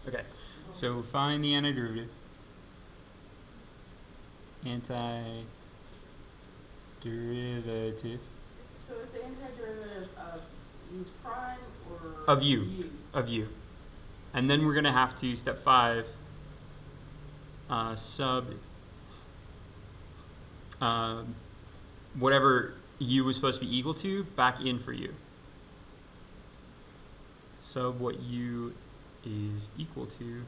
Okay, so find the antiderivative. Antiderivative So it's the antiderivative of u prime or of u. Of u. And then we're going to have to, step 5, sub whatever u was supposed to be equal to back in for u. Sub what u is equal to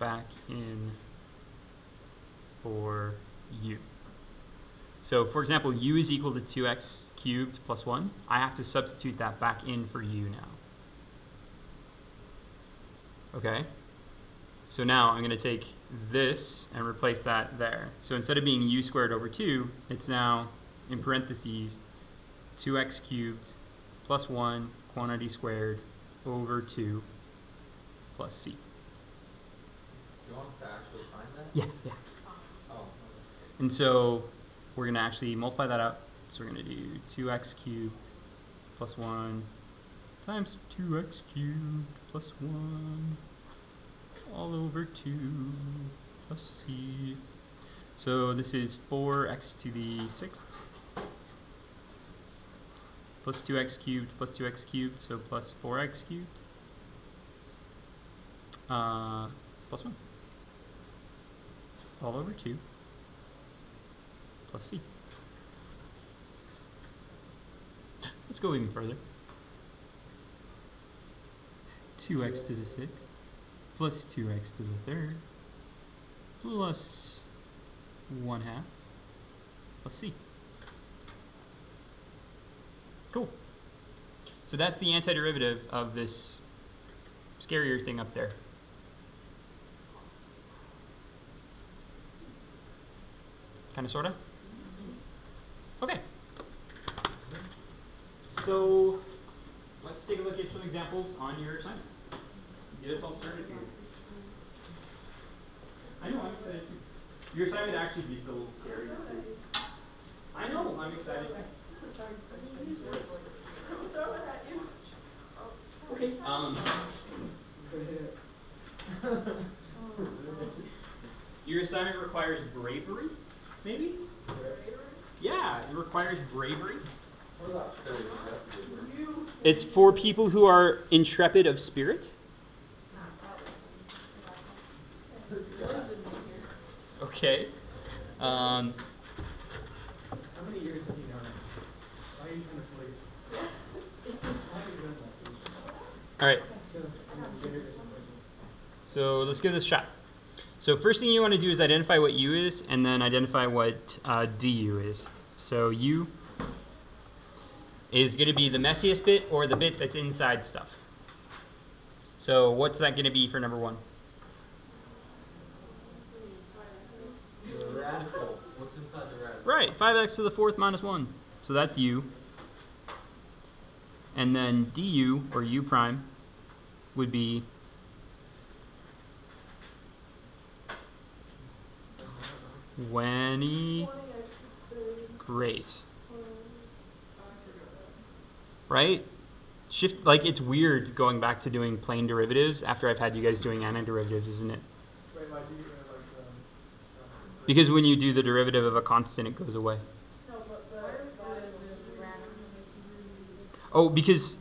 back in for u. So for example, u is equal to 2x cubed plus 1. I have to substitute that back in for u now. Okay? So now I'm going to take this and replace that there. So instead of being u squared over 2, it's now, in parentheses, 2x cubed plus 1 quantity squared over 2 plus c. You want us to actually find that? Yeah. Oh. And so we're going to actually multiply that out. So we're going to do 2x cubed plus 1 times 2x cubed plus 1 all over 2 plus c. So this is 4x to the 6th plus 2x cubed plus 2x cubed, so plus 4x cubed plus 1 all over 2 plus c. Let's go even further. 2x to the 6th plus 2x to the 3rd plus 1/2 plus c. Cool. So that's the antiderivative of this scarier thing up there. Kind of, sort of? Okay. So let's take a look at some examples on your assignment. Get us all started here. I know, I'm excited too. Your assignment actually gets a little scary. I know, I'm excited too. Okay. Your assignment requires bravery, maybe? Yeah, it requires bravery. It's for people who are intrepid of spirit. Okay. How many years have you done this? Why are you trying to sleep? All right. So let's give this a shot. So first thing you want to do is identify what u is, and then identify what du is. So u is going to be the messiest bit, or the bit that's inside stuff. So what's that going to be for number 1? The radical. What's inside the radical? Right, 5x to the 4th minus 1. So that's u. And then du, or u prime, would be great. Right? Shift, like, it's weird going back to doing plane derivatives after I've had you guys doing antiderivatives, isn't it? Wait, why do you Because when you do the derivative of a constant, it goes away. Oh, because,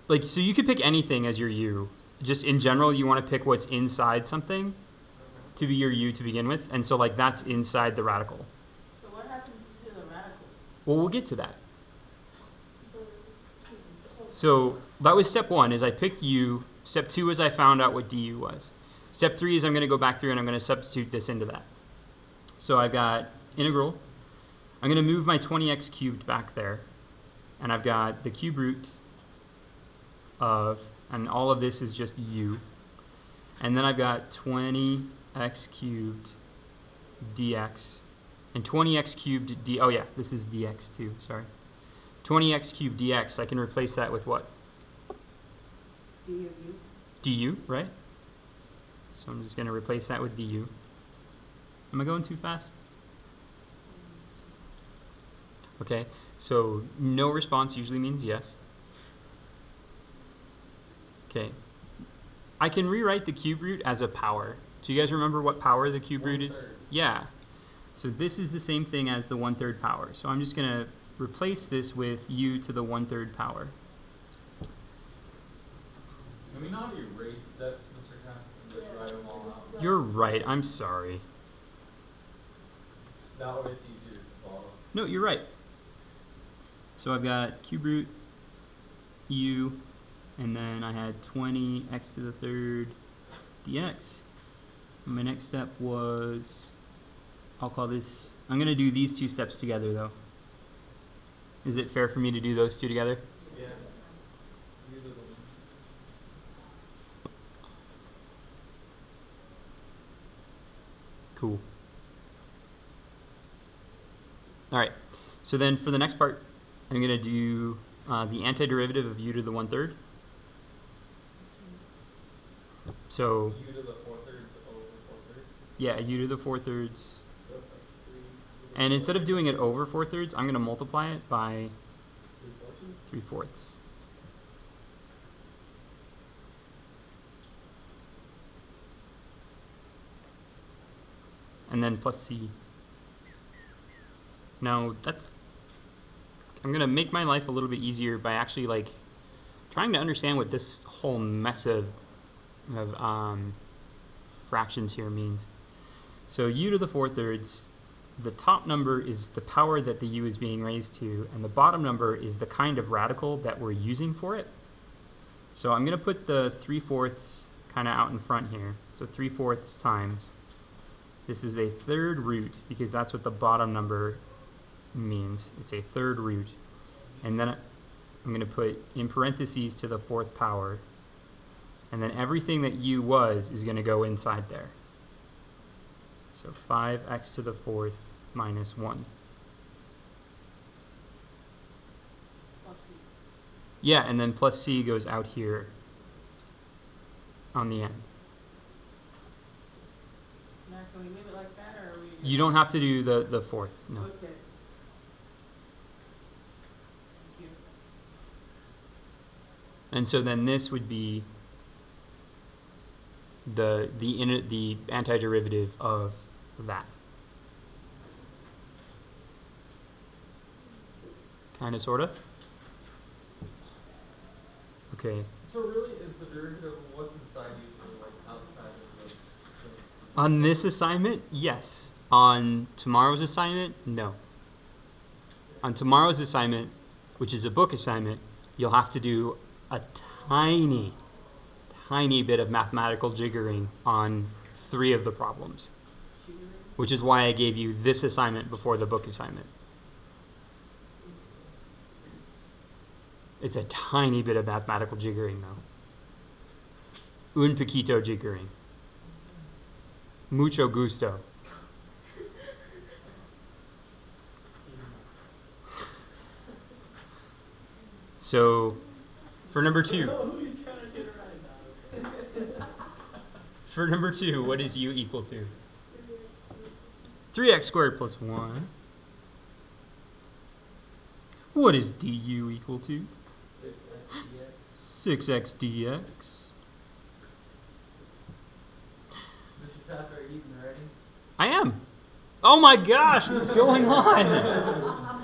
like, so you could pick anything as your u. Just in general, you want to pick what's inside something to be your u to begin with. And so, like, that's inside the radical. So what happens to the radical? Well, we'll get to that. So that was step 1, is I picked u. Step 2 is I found out what du was. Step 3 is I'm going to go back through and I'm going to substitute this into that. So I've got integral. I'm going to move my 20x cubed back there. And I've got the cube root of, and all of this is just u. And then I've got 20x cubed dx. And 20x cubed d, oh yeah, this is dx too, sorry. 20x cubed dx, I can replace that with what? Du, right? So I'm just going to replace that with du. Am I going too fast? Okay, so no response usually means yes. Okay. I can rewrite the cube root as a power. Do you guys remember what power the cube root is? 1/3. Yeah. So this is the same thing as the 1/3 power. So I'm just going to replace this with u to the 1/3 power. Can we not erase steps, Mr. Kraft, and just write them all out? You're right. I'm sorry. That way it's easier to follow. No, you're right. So I've got cube root u, and then I had 20 x to the 3rd dx. And my next step was, I'll call this, I'm going to do these two steps together though. Is it fair for me to do those two together? Yeah. U to the Cool. All right. So then for the next part, I'm going to do the antiderivative of u to the 1/3. So U to the 4/3 over 4/3. yeah, u to the 4/3. And instead of doing it over 4/3, I'm going to multiply it by 3/4. And then plus c. Now I'm going to make my life a little bit easier by actually like trying to understand what this whole mess of fractions here means. So u to the 4/3, the top number is the power that the u is being raised to, and the bottom number is the kind of radical that we're using for it. So I'm going to put the 3/4 kind of out in front here. So 3/4 times. This is a 3rd root because that's what the bottom number means. It's a 3rd root. And then I'm going to put in parentheses to the 4th power. And then everything that u was is going to go inside there. So 5x to the 4th minus 1. Plus C. Yeah, and then plus c goes out here on the end. Now, can we leave it like that, or are we? You don't have to do the 4th, no. Okay. Thank you. And so then this would be the antiderivative of that. Kind of, sort of. Okay. So really, is the derivative of what's inside usually like outside of the On this assignment, yes. On tomorrow's assignment, no. On tomorrow's assignment, which is a book assignment, you'll have to do a tiny bit of mathematical jiggering on 3 of the problems, which is why I gave you this assignment before the book assignment. It's a tiny bit of mathematical jiggering, though. Un poquito jiggering. Mucho gusto. So, for number 2. For number 2, what is u equal to? 3x squared plus 1. What is du equal to? 6x dx. Mr. Kraft, are you even ready? I am. Oh my gosh, what's going on?